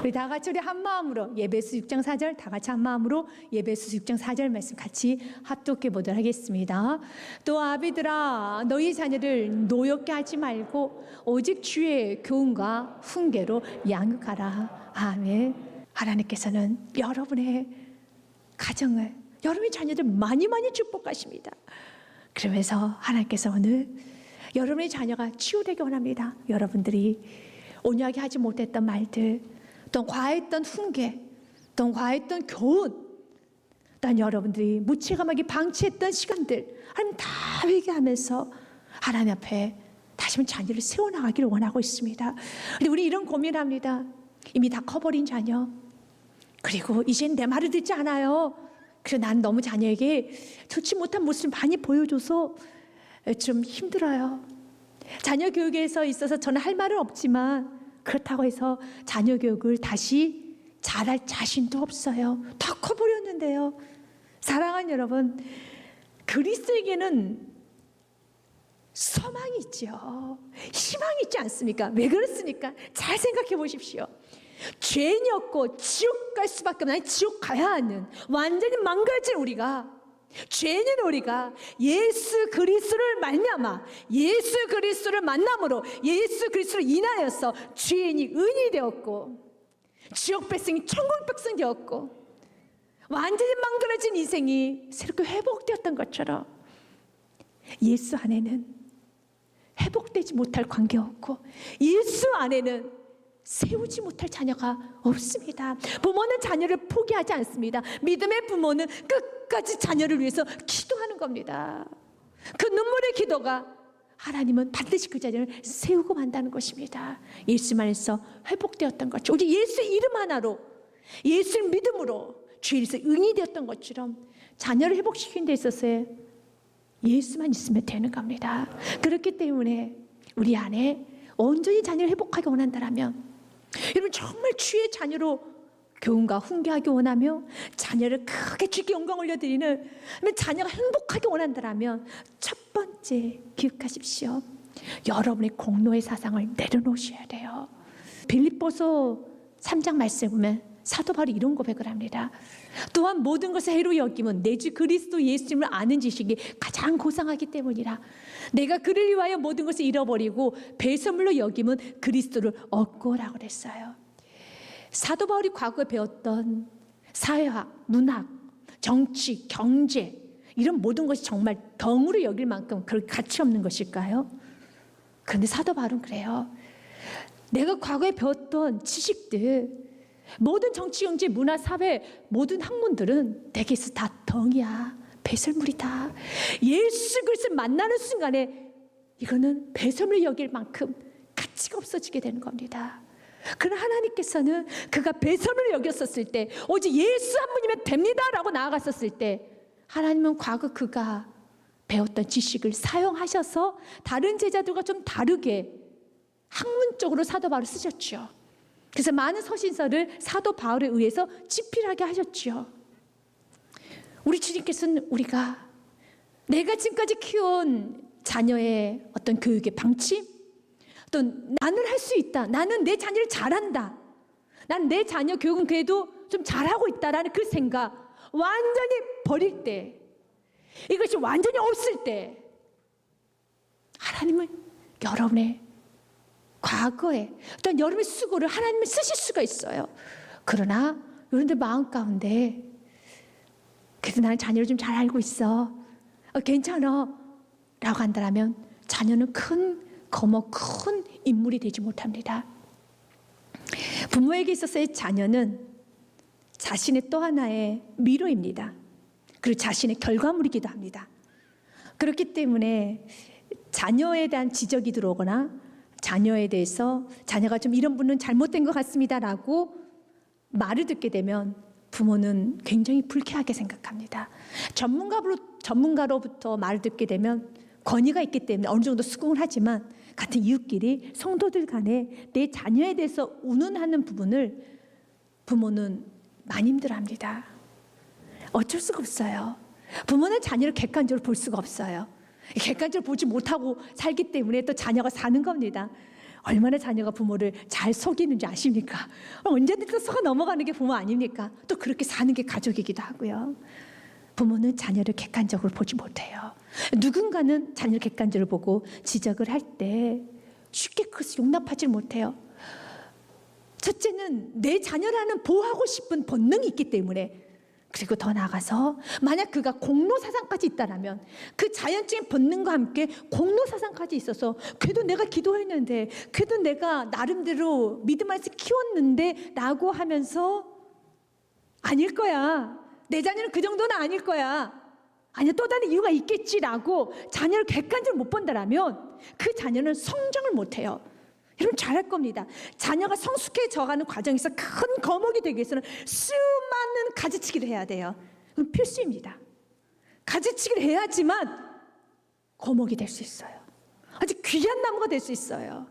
우리 다 같이 우리 한 마음으로 예배서 6장 4절 다 같이 한 마음으로 예배서 6장 4절 말씀 같이 합독해 보도록 하겠습니다. 또 아비들아 너희 자녀를 노엽게 하지 말고 오직 주의 교훈과 훈계로 양육하라. 아멘. 하나님께서는 여러분의 가정을, 여러분의 자녀들 많이 축복하십니다. 그러면서 하나님께서 오늘 여러분의 자녀가 치유되기 원합니다. 여러분들이 온유하게 하지 못했던 말들, 또 과했던 훈계, 또 과했던 교훈, 또 여러분들이 무책임하게 방치했던 시간들, 하나님 다 회개하면서 하나님 앞에 다시 한번 자녀를 세워나가기를 원하고 있습니다. 근데 우리 이런 고민합니다. 이미 다 커버린 자녀, 그리고 이젠 내 말을 듣지 않아요. 그래서 난 너무 자녀에게 좋지 못한 모습을 많이 보여줘서 좀 힘들어요. 자녀 교육에 있어서 저는 할 말은 없지만 그렇다고 해서 자녀 교육을 다시 잘할 자신도 없어요. 다 커버렸는데요. 사랑하는 여러분, 그리스도에게는 소망이 있죠. 희망이 있지 않습니까? 왜 그렇습니까? 잘 생각해 보십시오. 죄인이었고 지옥 갈 수밖에 없는, 지옥 가야 하는 완전히 망가진 우리가, 죄인인 우리가 예수 그리스도를 말미암아 예수 그리스도를 만남으로 예수 그리스도를 인하여서 죄인이 의인이 되었고 지옥 백성이 천국 백성이 되었고 완전히 망가진 인생이 새롭게 회복되었던 것처럼 예수 안에는 회복되지 못할 관계였고 예수 안에는 세우지 못할 자녀가 없습니다. 부모는 자녀를 포기하지 않습니다. 믿음의 부모는 끝까지 자녀를 위해서 기도하는 겁니다. 그 눈물의 기도가 하나님은 반드시 그 자녀를 세우고 만다는 것입니다. 예수 안에서 회복되었던 것처럼 우리 예수의 이름 하나로, 예수의 믿음으로 주일에서 응이 되었던 것처럼 자녀를 회복시키는 데 있어서 예수만 있으면 되는 겁니다. 그렇기 때문에 우리 안에 온전히 자녀를 회복하기 원한다면, 여러분 정말 주의 자녀로 교훈과 훈계하기 원하며 자녀를 크게 주께 영광 올려드리는, 자녀가 행복하기 원한다면 첫 번째 기억하십시오. 여러분의 공로의 사상을 내려놓으셔야 돼요. 빌립보서 3장 말씀에 보면 사도 바울이 이런 고백을 합니다. 또한 모든 것을 해로 여김은 내 주 그리스도 예수님을 아는 지식이 가장 고상하기 때문이라. 내가 그를 위하여 모든 것을 잃어버리고 배설물로 여김은 그리스도를 얻고라고 그랬어요. 사도 바울이 과거에 배웠던 사회학, 문학, 정치, 경제 이런 모든 것이 정말 덩으로 여길 만큼 그렇게 가치 없는 것일까요? 그런데 사도 바울은 그래요. 내가 과거에 배웠던 지식들, 모든 정치, 경제, 문화, 사회 모든 학문들은 내게서 다 덩이야, 배설물이다. 예수 그리스도를 만나는 순간에 이거는 배설물 여길 만큼 가치가 없어지게 되는 겁니다. 그러나 하나님께서는 그가 배설물을 여겼었을 때, 오직 예수 한 분이면 됩니다라고 나아갔었을 때, 하나님은 과거 그가 배웠던 지식을 사용하셔서 다른 제자들과 좀 다르게 학문적으로 사도 바울을 쓰셨죠. 그래서 많은 서신서를 사도 바울에 의해서 집필하게 하셨죠. 우리 주님께서는 우리가 내가 지금까지 키운 자녀의 어떤 교육의 방침, 또 나는 할 수 있다, 나는 내 자녀를 잘한다, 난 내 자녀 교육은 그래도 좀 잘하고 있다라는 그 생각 완전히 버릴 때, 이것이 완전히 없을 때 하나님은 여러분의 과거에 어떤 여러분의 수고를 하나님은 쓰실 수가 있어요. 그러나 여러분들 마음 가운데 그래도 나는 자녀를 좀 잘 알고 있어, 괜찮아 라고 한다면 자녀는 큰 인물이 되지 못합니다. 부모에게 있어서의 자녀는 자신의 또 하나의 미로입니다. 그리고 자신의 결과물이기도 합니다. 그렇기 때문에 자녀에 대한 지적이 들어오거나 자녀에 대해서 자녀가 좀 이런 분은 잘못된 것 같습니다 라고 말을 듣게 되면 부모는 굉장히 불쾌하게 생각합니다. 전문가로부터 말을 듣게 되면 권위가 있기 때문에 어느 정도 수긍을 하지만 같은 이웃끼리 성도들 간에 내 자녀에 대해서 운운하는 부분을 부모는 많이 힘들어합니다. 어쩔 수가 없어요. 부모는 자녀를 객관적으로 볼 수가 없어요. 객관적으로 보지 못하고 살기 때문에 또 자녀가 사는 겁니다. 얼마나 자녀가 부모를 잘 속이는지 아십니까? 언제든 또 속아 넘어가는 게 부모 아닙니까? 또 그렇게 사는 게 가족이기도 하고요. 부모는 자녀를 객관적으로 보지 못해요. 누군가는 자녀를 객관적으로 보고 지적을 할 때 쉽게 그것을 용납하지 못해요. 첫째는 내 자녀라는 보호하고 싶은 본능이 있기 때문에, 그리고 더 나아가서 만약 그가 공로사상까지 있다라면 그 자연적인 본능과 함께 공로사상까지 있어서 그래도 내가 기도했는데, 그래도 내가 나름대로 믿음 안에서 키웠는데 라고 하면서 아닐 거야, 내 자녀는 그 정도는 아닐 거야, 아니야 또 다른 이유가 있겠지라고 자녀를 객관적으로 못 본다라면 그 자녀는 성장을 못해요. 여러분 잘할 겁니다. 자녀가 성숙해져가는 과정에서 큰 거목이 되기 위해서는 수많은 가지치기를 해야 돼요. 그건 필수입니다. 가지치기를 해야지만 거목이 될 수 있어요. 아주 귀한 나무가 될 수 있어요.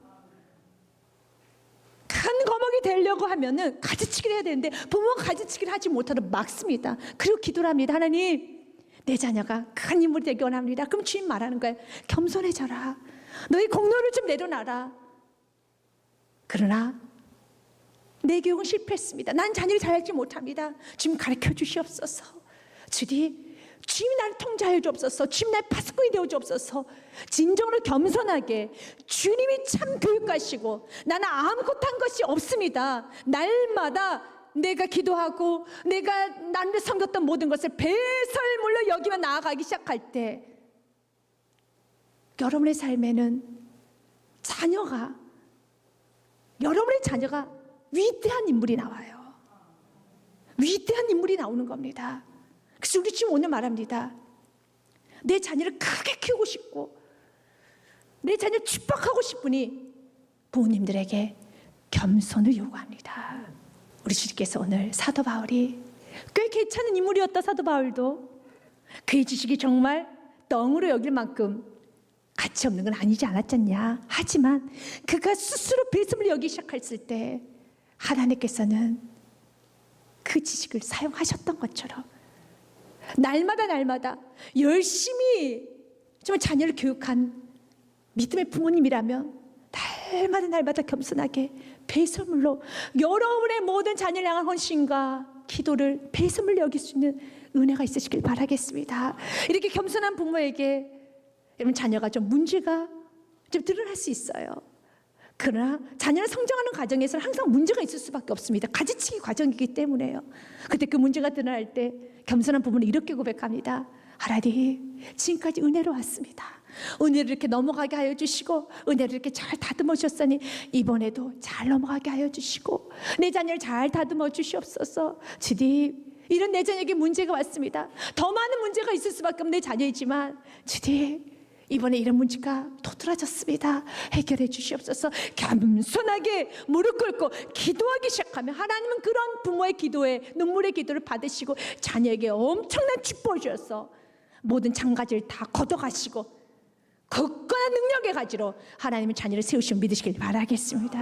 큰 거목이 되려고 하면은 가지치기를 해야 되는데 부모가 가지치기를 하지 못하면 막습니다. 그리고 기도를 합니다. 하나님, 내 자녀가 큰 인물이 되기 원합니다. 그럼 주님 말하는 거예요. 겸손해져라. 너희 공로를 좀 내려놔라. 그러나 내 교육은 실패했습니다. 난 자녀를 잘하지 못합니다. 주님 가르쳐 주시옵소서. 주님이 나를 통제하여 주옵소서. 주님 나의 파수꾼이 되어 주옵소서. 진정으로 겸손하게 주님이 참 교육가시고 나는 아무것도 한 것이 없습니다. 날마다 내가 기도하고 내가 나를 섬겼던 모든 것을 배설물로 여기며 나아가기 시작할 때 여러분의 삶에는 여러분의 자녀가 위대한 인물이 나와요. 위대한 인물이 나오는 겁니다. 그래서 우리 지금 오늘 말합니다. 내 자녀를 크게 키우고 싶고 내 자녀를 축복하고 싶으니 부모님들에게 겸손을 요구합니다. 우리 주님께서 오늘 사도 바울이 꽤 괜찮은 인물이었다. 사도 바울도 그의 지식이 정말 덩으로 여길 만큼 가치 없는 건 아니지 않았잖냐. 하지만 그가 스스로 배심을 여기기 시작했을 때 하나님께서는 그 지식을 사용하셨던 것처럼 날마다 열심히 정말 자녀를 교육한 믿음의 부모님이라면 날마다 겸손하게 배설물로 여러분의 모든 자녀를 향한 헌신과 기도를 배설물로 여길 수 있는 은혜가 있으시길 바라겠습니다. 이렇게 겸손한 부모에게 여러분 자녀가 좀 문제가 좀 드러날 수 있어요. 그러나 자녀를 성장하는 과정에서는 항상 문제가 있을 수밖에 없습니다. 가지치기 과정이기 때문에요. 그때 그 문제가 드러날 때 겸손한 부모는 이렇게 고백합니다. 하나님, 지금까지 은혜로 왔습니다. 은혜를 이렇게 넘어가게 하여 주시고 은혜를 이렇게 잘 다듬어 주셨으니 이번에도 잘 넘어가게 하여 주시고 내 자녀를 잘 다듬어 주시옵소서. 주님, 이런 내 자녀에게 문제가 왔습니다. 더 많은 문제가 있을 수밖에 없는 내 자녀이지만 주님, 이번에 이런 문제가 도드라졌습니다. 해결해 주시옵소서. 겸손하게 무릎 꿇고 기도하기 시작하면 하나님은 그런 부모의 기도에 눈물의 기도를 받으시고 자녀에게 엄청난 축복을 주셔서 모든 장가지를 다 걷어가시고 굳건한 능력의 가지로 하나님은 자녀를 세우시고 믿으시길 바라겠습니다.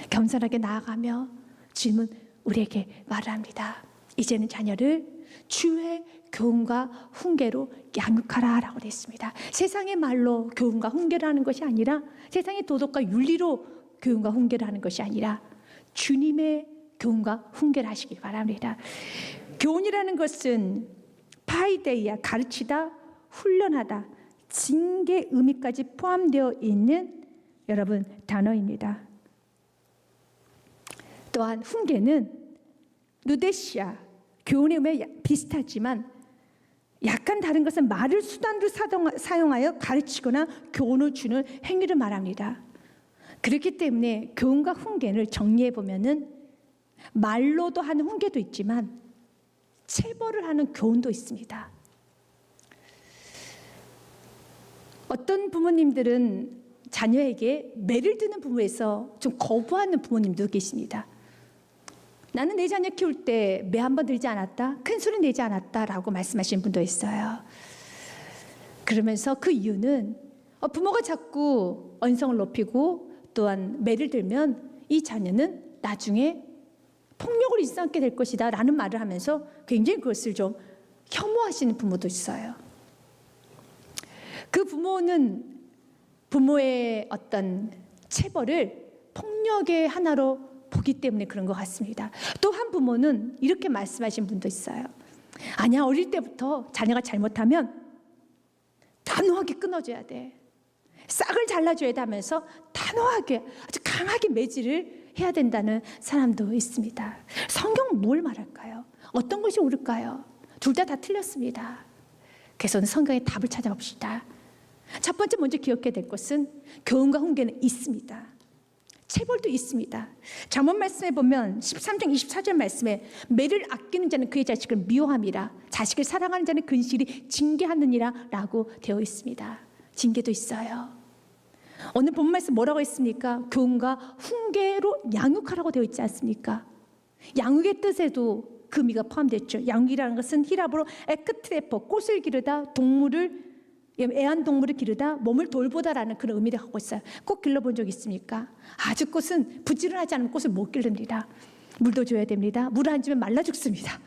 겸손하게 나아가며 주님은 우리에게 말합니다. 이제는 자녀를 주의 교훈과 훈계로 양육하라 라고 했습니다. 세상의 말로 교훈과 훈계를 하는 것이 아니라 세상의 도덕과 윤리로 교훈과 훈계를 하는 것이 아니라 주님의 교훈과 훈계를 하시길 바랍니다. 교훈이라는 것은 파이데이아, 가르치다, 훈련하다, 징계 의미까지 포함되어 있는 여러분 단어입니다. 또한 훈계는 루데시아, 교훈의 의미와 비슷하지만 약간 다른 것은 말을 수단으로 사용하여 가르치거나 교훈을 주는 행위를 말합니다. 그렇기 때문에 교훈과 훈계를 정리해 보면은 말로도 하는 훈계도 있지만 체벌을 하는 교훈도 있습니다. 어떤 부모님들은 자녀에게 매를 드는 부모에서 좀 거부하는 부모님도 계십니다. 나는 내 자녀 키울 때 매 한 번 들지 않았다, 큰 소리 내지 않았다라고 말씀하시는 분도 있어요. 그러면서 그 이유는 부모가 자꾸 언성을 높이고 또한 매를 들면 이 자녀는 나중에 폭력을 일삼게 될 것이다 라는 말을 하면서 굉장히 그것을 좀 혐오하시는 부모도 있어요. 그 부모는 부모의 어떤 체벌을 폭력의 하나로 보기 때문에 그런 것 같습니다. 또 한 부모는 이렇게 말씀하신 분도 있어요. 아니야, 어릴 때부터 자녀가 잘못하면 단호하게 끊어줘야 돼. 싹을 잘라줘야 돼 하면서 단호하게 아주 강하게 매질을 해야 된다는 사람도 있습니다. 성경은 뭘 말할까요? 어떤 것이 옳을까요? 둘 다 틀렸습니다. 그래서 성경의 답을 찾아봅시다. 첫 번째 먼저 기억해야 될 것은 교훈과 훈계는 있습니다. 체벌도 있습니다. 잠언 말씀에 보면 13장 24절 말씀에 매를 아끼는 자는 그의 자식을 미워함이라 자식을 사랑하는 자는 근실이 징계하느니라 라고 되어 있습니다. 징계도 있어요. 오늘 본 말씀 뭐라고 했습니까? 교훈과 훈계로 양육하라고 되어 있지 않습니까? 양육의 뜻에도 그 의미가 포함됐죠. 양육이라는 것은 히라브로 에크트레퍼, 꽃을 기르다, 애완동물을 기르다, 몸을 돌보다라는 그런 의미를 갖고 있어요. 꽃 길러본 적 있습니까? 아주 꽃은 부지런하지 않으면 꽃을 못 기릅니다. 물도 줘야 됩니다. 물 안 주면 말라 죽습니다.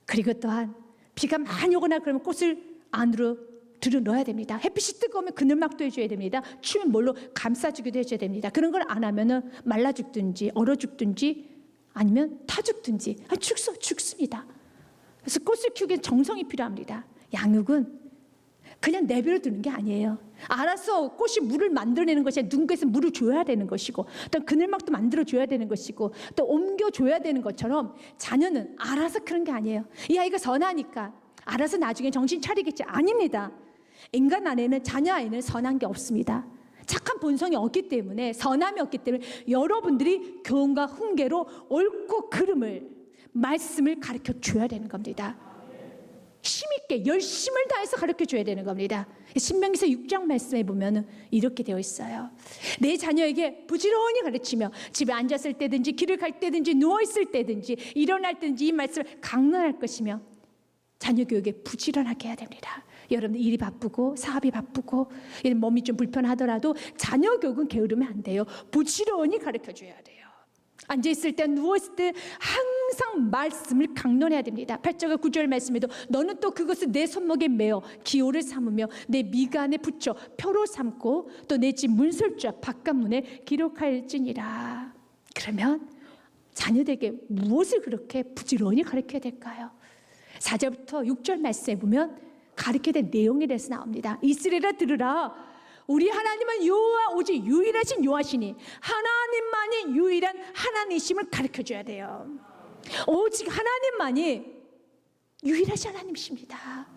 그리고 또한 비가 많이 오거나 그러면 꽃을 안으로 들여 넣어야 됩니다. 햇빛이 뜨거우면 그늘막도 해줘야 됩니다. 추우면 뭘로 감싸주기도 해줘야 됩니다. 그런 걸 안 하면은 말라 죽든지 얼어 죽든지 아니면 타 죽든지 죽습니다. 그래서 꽃을 키우기엔 정성이 필요합니다. 양육은 그냥 내버려 두는 게 아니에요. 알아서 꽃이 물을 만들어내는 것이 아니라 누군가에서 물을 줘야 되는 것이고 또 그늘막도 만들어줘야 되는 것이고 또 옮겨줘야 되는 것처럼 자녀는 알아서 그런 게 아니에요. 이 아이가 선하니까 알아서 나중에 정신 차리겠지. 아닙니다. 인간 안에는 자녀 안에는 선한 게 없습니다. 착한 본성이 없기 때문에 선함이 없기 때문에 여러분들이 교훈과 훈계로 옳고 그름을 말씀을 가르쳐 줘야 되는 겁니다. 힘있게 열심을 다해서 가르쳐 줘야 되는 겁니다. 신명기서 6장 말씀에 보면 이렇게 되어 있어요. 내 자녀에게 부지런히 가르치며 집에 앉았을 때든지 길을 갈 때든지 누워있을 때든지 일어날 때든지 이 말씀을 강론할 것이며 자녀 교육에 부지런하게 해야 됩니다. 여러분 일이 바쁘고 사업이 바쁘고 몸이 좀 불편하더라도 자녀 교육은 게으르면 안 돼요. 부지런히 가르쳐 줘야 돼요. 앉아있을 때 누워있을 때 항상 말씀을 강론해야 됩니다. 8절과 9절 말씀에도 너는 또 그것을 내 손목에 메어 기호를 삼으며 내 미간에 붙여 표로 삼고 또 내 집 문설주와 바깥문에 기록할지니라. 그러면 자녀들에게 무엇을 그렇게 부지런히 가르쳐야 될까요? 4절부터 6절 말씀에 보면 가르쳐야 될 내용에 대해서 나옵니다. 이스라엘아 들으라. 우리 하나님은 여호와 오직 유일하신 여호와시니 하나님만이 유일한 하나님이심을 가르쳐줘야 돼요. 오직 하나님만이 유일하신 하나님이십니다.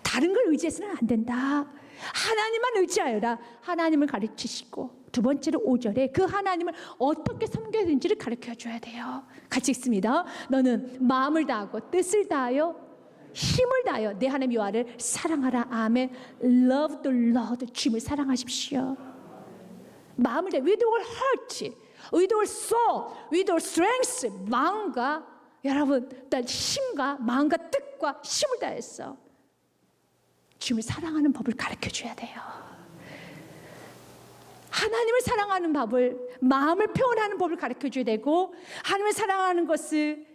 다른 걸 의지해서는 안 된다. 하나님만 의지하여라. 하나님을 가르치시고 두 번째로 5절에 그 하나님을 어떻게 섬겨야 되는지를 가르쳐줘야 돼요. 같이 읽습니다. 너는 마음을 다하고 뜻을 다하여 힘을 다하여 내 하나님 여호와를 사랑하라. 아멘. Love the Lord. 주님을 사랑하십시오. 마음을 다해. With our heart, with our soul, with our strength. 마음과 여러분 힘과 마음과 뜻과 힘을 다해서 주님을 사랑하는 법을 가르쳐줘야 돼요. 하나님을 사랑하는 법을 마음을 표현하는 법을 가르쳐줘야 되고 하나님을 사랑하는 것을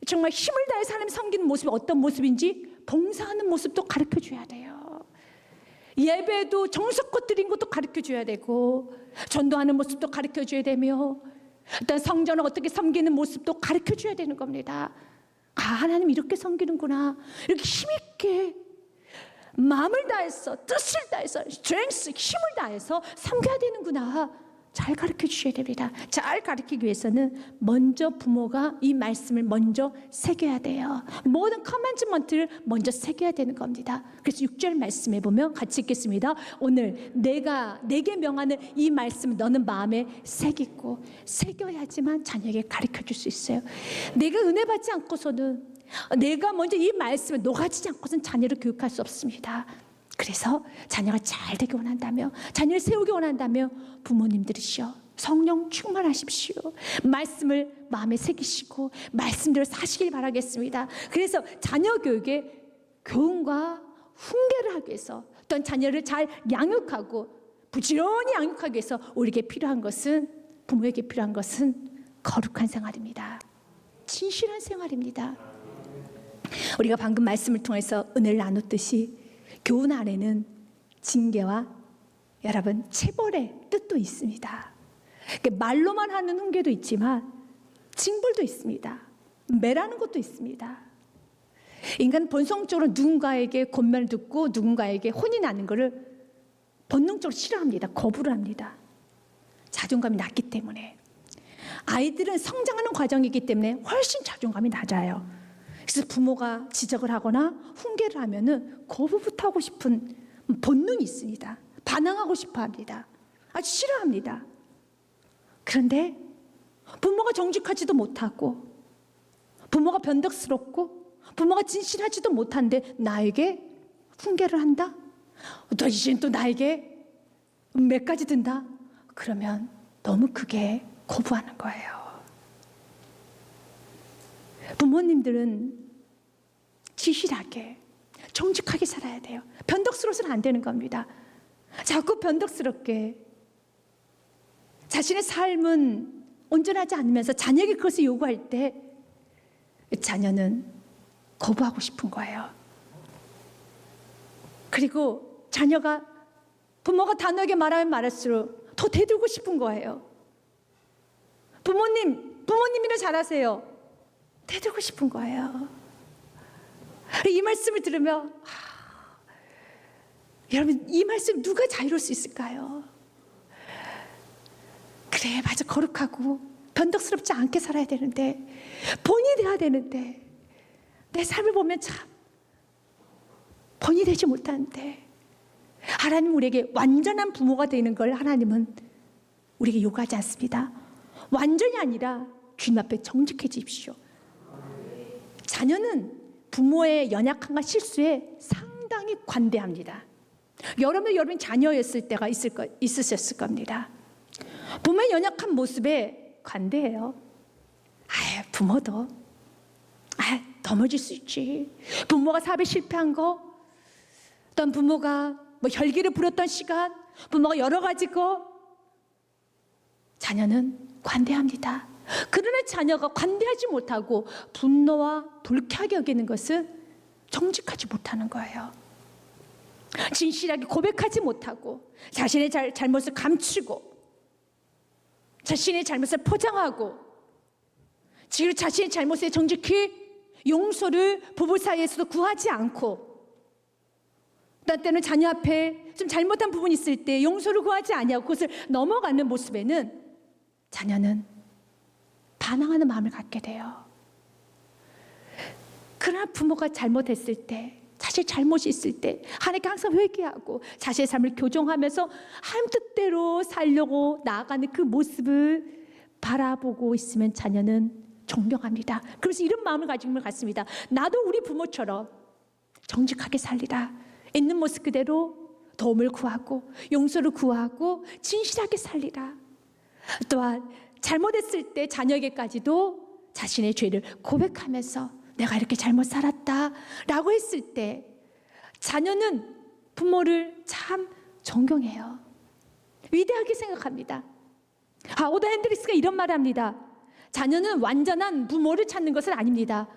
정말 힘을 다해서 하나님 섬기는 모습이 어떤 모습인지 봉사하는 모습도 가르쳐줘야 돼요. 예배도 정성껏 드린 것도 가르쳐줘야 되고 전도하는 모습도 가르쳐줘야 되며 어떤 성전을 어떻게 섬기는 모습도 가르쳐줘야 되는 겁니다. 아, 하나님 이렇게 섬기는구나. 이렇게 힘있게 마음을 다해서 뜻을 다해서 strength, 힘을 다해서 섬겨야 되는구나. 잘 가르쳐 주셔야 됩니다. 잘 가르치기 위해서는 먼저 부모가 이 말씀을 먼저 새겨야 돼요. 모든 커맨드먼트를 먼저 새겨야 되는 겁니다. 그래서 6절 말씀에 보면 같이 읽겠습니다. 오늘 내가 내게 명하는 이 말씀을 너는 마음에 새기고 새겨야지만 자녀에게 가르쳐 줄 수 있어요. 내가 은혜 받지 않고서는 내가 먼저 이 말씀을 녹아지지 않고서는 자녀를 교육할 수 없습니다. 그래서 자녀가 잘 되기 원한다며 자녀를 세우기 원한다며 부모님들이시여 성령 충만하십시오. 말씀을 마음에 새기시고 말씀대로 사시길 바라겠습니다. 그래서 자녀 교육에 교훈과 훈계를 하기 위해서 어떤 자녀를 잘 양육하고 부지런히 양육하기 위해서 우리에게 필요한 것은 부모에게 필요한 것은 거룩한 생활입니다. 진실한 생활입니다. 우리가 방금 말씀을 통해서 은혜를 나눴듯이 교훈 안에는 징계와 여러분 체벌의 뜻도 있습니다. 말로만 하는 훈계도 있지만 징벌도 있습니다. 매라는 것도 있습니다. 인간 본성적으로 누군가에게 권면을 듣고 누군가에게 혼이 나는 것을 본능적으로 싫어합니다. 거부를 합니다. 자존감이 낮기 때문에. 아이들은 성장하는 과정이기 때문에 훨씬 자존감이 낮아요. 그래서 부모가 지적을 하거나 훈계를 하면은 거부부터 하고 싶은 본능이 있습니다. 반항하고 싶어 합니다. 아주 싫어합니다. 그런데 부모가 정직하지도 못하고 부모가 변덕스럽고 부모가 진실하지도 못한데 나에게 훈계를 한다? 너 이젠 또 나에게 몇 가지 든다? 그러면 너무 크게 거부하는 거예요. 부모님들은 진실하게 정직하게 살아야 돼요. 변덕스러워서는 안 되는 겁니다. 자꾸 변덕스럽게 자신의 삶은 온전하지 않으면서 자녀에게 그것을 요구할 때 자녀는 거부하고 싶은 거예요. 그리고 자녀가 부모가 단호하게 말하면 말할수록 더 대들고 싶은 거예요. 부모님이나 잘하세요. 대들고 싶은 거예요. 이 말씀을 들으며 여러분, 이 말씀 누가 자유로울 수 있을까요? 그래, 맞아, 거룩하고 변덕스럽지 않게 살아야 되는데, 본이 돼야 되는데, 내 삶을 보면 참 본이 되지 못하는데, 하나님 우리에게 완전한 부모가 되는 걸 하나님은 우리에게 요구하지 않습니다. 완전히 아니라 주님 앞에 정직해지십시오. 자녀는 부모의 연약함과 실수에 상당히 관대합니다. 여러분이 자녀였을 때가 있으셨을 겁니다. 부모의 연약한 모습에 관대해요. 부모도 넘어질 수 있지. 부모가 사업에 실패한 거, 어떤 부모가 혈기를 부렸던 시간, 부모가 여러 가지 거, 자녀는 관대합니다. 그러나 자녀가 관대하지 못하고 분노와 불쾌하게 여기는 것은 정직하지 못하는 거예요. 진실하게 고백하지 못하고 자신의 잘못을 감추고 자신의 잘못을 포장하고 지금 자신의 잘못에 정직히 용서를 부부 사이에서도 구하지 않고, 어떤 때는 자녀 앞에 좀 잘못한 부분이 있을 때 용서를 구하지 아니하고 그것을 넘어가는 모습에는 자녀는 반항하는 마음을 갖게 돼요. 그러나 부모가 잘못했을 때, 자신의 잘못이 있을 때 하나님께 항상 회개하고 자신의 삶을 교정하면서 하나님 뜻대로 살려고 나아가는 그 모습을 바라보고 있으면 자녀는 존경합니다. 그래서 이런 마음을 가지는 것 같습니다. 나도 우리 부모처럼 정직하게 살리라. 있는 모습 그대로 도움을 구하고 용서를 구하고 진실하게 살리라. 또한 잘못했을 때 자녀에게까지도 자신의 죄를 고백하면서 내가 이렇게 잘못 살았다 라고 했을 때 자녀는 부모를 참 존경해요. 위대하게 생각합니다. 오더 핸드리스가 이런 말을 합니다. 자녀는 완전한 부모를 찾는 것은 아닙니다.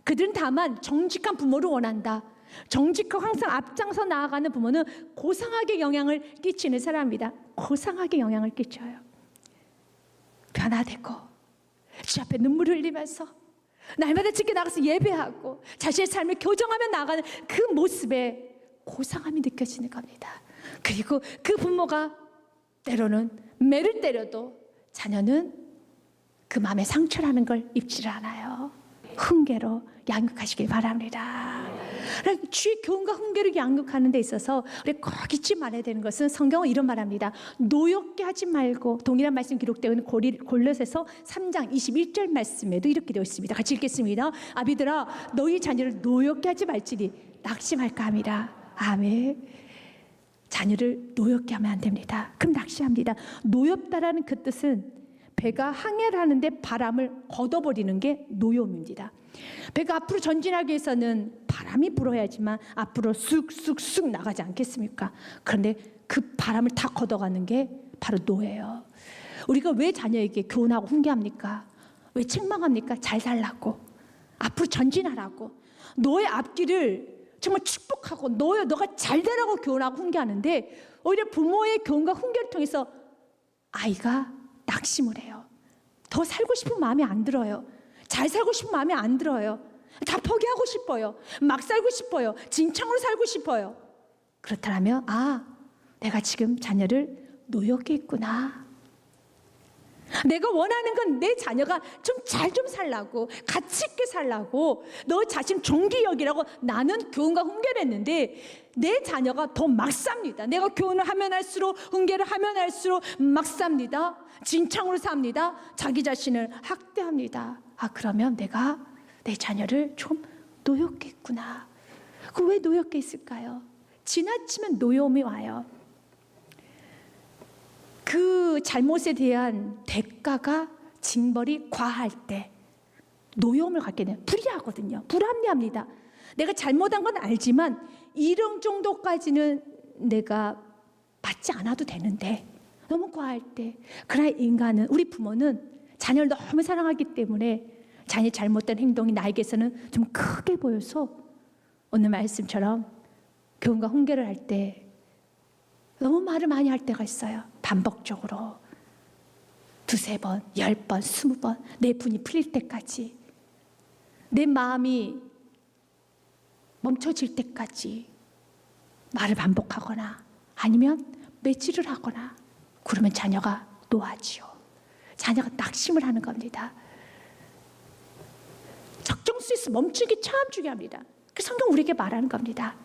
그들은 다만 정직한 부모를 원한다. 정직하고 항상 앞장서 나아가는 부모는 고상하게 영향을 끼치는 사람입니다. 고상하게 영향을 끼쳐요. 변화되고 주 앞에 눈물을 흘리면서 날마다 집에 나가서 예배하고 자신의 삶을 교정하며 나아가는 그 모습에 고상함이 느껴지는 겁니다. 그리고 그 부모가 때로는 매를 때려도 자녀는 그 마음에 상처라는 걸 입지를 않아요. 훈계로 양육하시길 바랍니다. 주의 교훈과 훈계를 양육하는 데 있어서 우리 꼭 잊지 말아야 되는 것은 성경은 이런 말합니다. 노엽게 하지 말고, 동일한 말씀 기록되어 있는 골로새서 3장 21절 말씀에도 이렇게 되어 있습니다. 같이 읽겠습니다. 아비들아 너희 자녀를 노엽게 하지 말지니 낙심할까 함이라. 아멘. 자녀를 노엽게 하면 안 됩니다. 그럼 낙심합니다. 노엽다라는 그 뜻은 배가 항해를 하는데 바람을 걷어버리는 게 노염입니다. 배가 앞으로 전진하기 위해서는 바람이 불어야지만 앞으로 쑥쑥쑥 나가지 않겠습니까? 그런데 그 바람을 다 걷어가는 게 바로 노예요. 우리가 왜 자녀에게 교훈하고 훈계합니까? 왜 책망합니까? 잘 살라고, 앞으로 전진하라고, 너의 앞길을 정말 축복하고 너가 잘 되라고 교훈하고 훈계하는데, 오히려 부모의 교훈과 훈계를 통해서 아이가 낙심을 해요. 더 살고 싶은 마음이 안 들어요. 잘 살고 싶은 마음이 안 들어요. 다 포기하고 싶어요. 막 살고 싶어요. 진창으로 살고 싶어요. 그렇다면 내가 지금 자녀를 노엽게 했구나. 내가 원하는 건 내 자녀가 좀 잘 좀 살라고, 가치 있게 살라고, 너 자신 존귀 여기라고 나는 교훈과 훈계를 했는데 내 자녀가 더 막 삽니다. 내가 교훈을 하면 할수록, 훈계를 하면 할수록 막 삽니다. 진창으로 삽니다. 자기 자신을 학대합니다. 그러면 내가 내 자녀를 좀 노엽게 했구나. 왜 노엽게 했을까요? 지나치면 노여움이 와요. 그 잘못에 대한 대가가, 징벌이 과할 때 노여움을 갖게 돼요. 불이하거든요. 불합리합니다. 내가 잘못한 건 알지만 이런 정도까지는 내가 받지 않아도 되는데 너무 과할 때, 그러나 인간은, 우리 부모는 자녀를 너무 사랑하기 때문에 자녀의 잘못된 행동이 나에게서는 좀 크게 보여서 오늘 말씀처럼 교훈과 훈계를 할 때 너무 말을 많이 할 때가 있어요. 반복적으로 2-3번, 10번, 20번 내 분이 풀릴 때까지, 내 마음이 멈춰질 때까지 말을 반복하거나 아니면 매질을 하거나, 그러면 자녀가 노하지요. 자녀가 낙심을 하는 겁니다. 적정수에서 멈추기 참 중요합니다. 그 성경 우리에게 말하는 겁니다.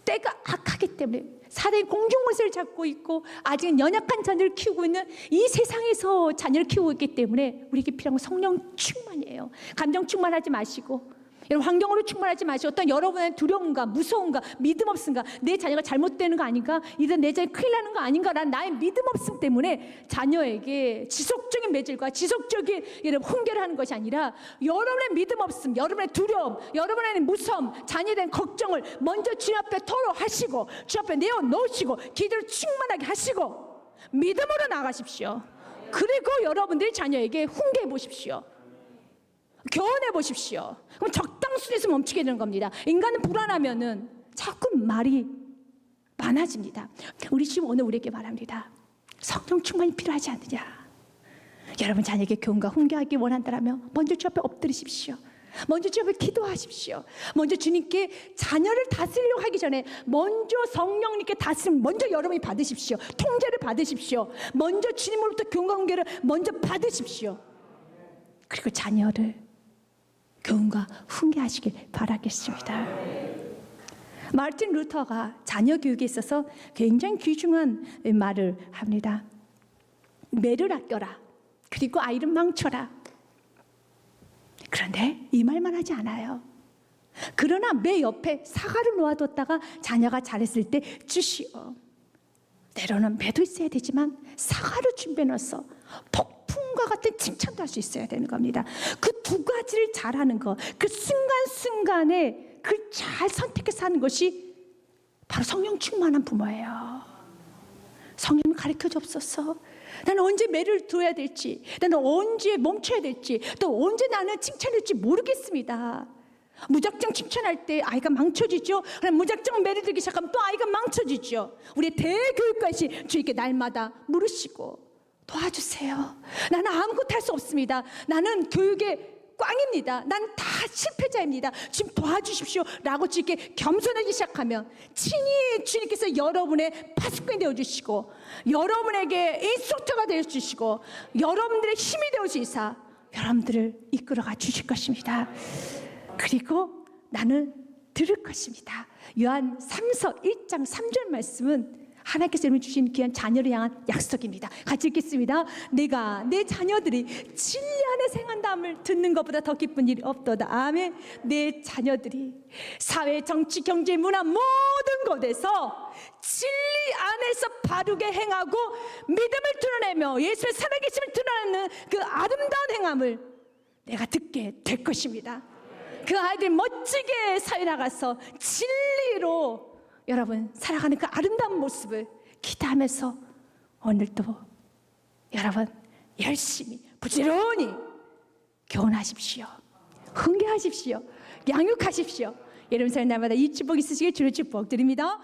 때가 악하기 때문에 사대의 공중물세를 잡고 있고 아직은 연약한 자녀를 키우고 있는 이 세상에서 자녀를 키우고 있기 때문에 우리에게 필요한 건 성령 충만이에요. 감정 충만하지 마시고, 여러분 환경으로 충만하지 마시고, 어떤 여러분의 두려움과 무서움과 믿음 없음과 내 자녀가 잘못되는 거 아닌가, 이런 내 자녀 큰일 나는 거 아닌가라는 나의 믿음 없음 때문에 자녀에게 지속적인 매질과 지속적인 여러분 훈계를 하는 것이 아니라, 여러분의 믿음 없음, 여러분의 두려움, 여러분의 무서움, 자녀에 대한 걱정을 먼저 주님 앞에 토로하시고 주님 앞에 내어놓으시고 기도를 충만하게 하시고 믿음으로 나가십시오. 그리고 여러분들이 자녀에게 훈계해 보십시오. 교훈해 보십시오. 그럼 적당 수준에서 멈추게 되는 겁니다. 인간은 불안하면은 자꾸 말이 많아집니다. 우리 지금 오늘 우리에게 말합니다. 성령 충만이 필요하지 않느냐. 여러분 자녀에게 교훈과 훈계하기 원한다면 먼저 주 앞에 엎드리십시오. 먼저 주 앞에 기도하십시오. 먼저 주님께 자녀를 다스리려고 하기 전에 먼저 성령님께 다스림 먼저 여러분이 받으십시오. 통제를 받으십시오. 먼저 주님으로부터 교훈과 훈계를 먼저 받으십시오. 그리고 자녀를 교훈과 훈계하시길 바라겠습니다. 마르틴 루터가 자녀 교육에 있어서 굉장히 귀중한 말을 합니다. 매를 아껴라. 그리고 아이를 망쳐라. 그런데 이 말만 하지 않아요. 그러나 매 옆에 사과를 놓아뒀다가 자녀가 잘했을 때 주시오. 때로는 매도 있어야 되지만 사과를 준비해놔서 폭풍과 같은 칭찬도 할 수 있어야 되는 겁니다. 그 두 가지를 잘하는 것, 그 순간순간에 그걸 잘 선택해서 하는 것이 바로 성령 충만한 부모예요. 성령을 가르쳐 주옵소서. 나는 언제 매를 들어야 될지, 나는 언제 멈춰야 될지, 또 언제 나는 칭찬할지 모르겠습니다. 무작정 칭찬할 때 아이가 망쳐지죠. 그럼 무작정 매를 들기 시작하면 또 아이가 망쳐지죠. 우리의 대교육까지 주님께 날마다 물으시고 도와주세요. 나는 아무것도 할 수 없습니다. 나는 교육의 꽝입니다. 난 다 실패자입니다. 지금 도와주십시오 라고 주님께 겸손하기 시작하면 친히 주님께서 여러분의 파수꾼이 되어주시고 여러분에게 인스트럭터가 되어주시고 여러분들의 힘이 되어주시사 여러분들을 이끌어가 주실 것입니다. 그리고 나는 들을 것입니다. 요한 3서 1장 3절 말씀은 하나님께서 여러분 주신 귀한 자녀를 향한 약속입니다. 같이 읽겠습니다. 내가 내 자녀들이 진리 안에 생한다함을 듣는 것보다 더 기쁜 일이 없도다. 아멘. 내 자녀들이 사회, 정치, 경제, 문화 모든 곳에서 진리 안에서 바르게 행하고 믿음을 드러내며 예수의 살아계심을 드러내는 그 아름다운 행함을 내가 듣게 될 것입니다. 그 아이들 멋지게 사회 나가서 진리로 여러분 살아가는 그 아름다운 모습을 기대하면서 오늘도 여러분 열심히 부지런히 교훈하십시오. 훈계하십시오. 양육하십시오. 여러분 삶 날마다 이 축복 있으시길 주로 축복드립니다.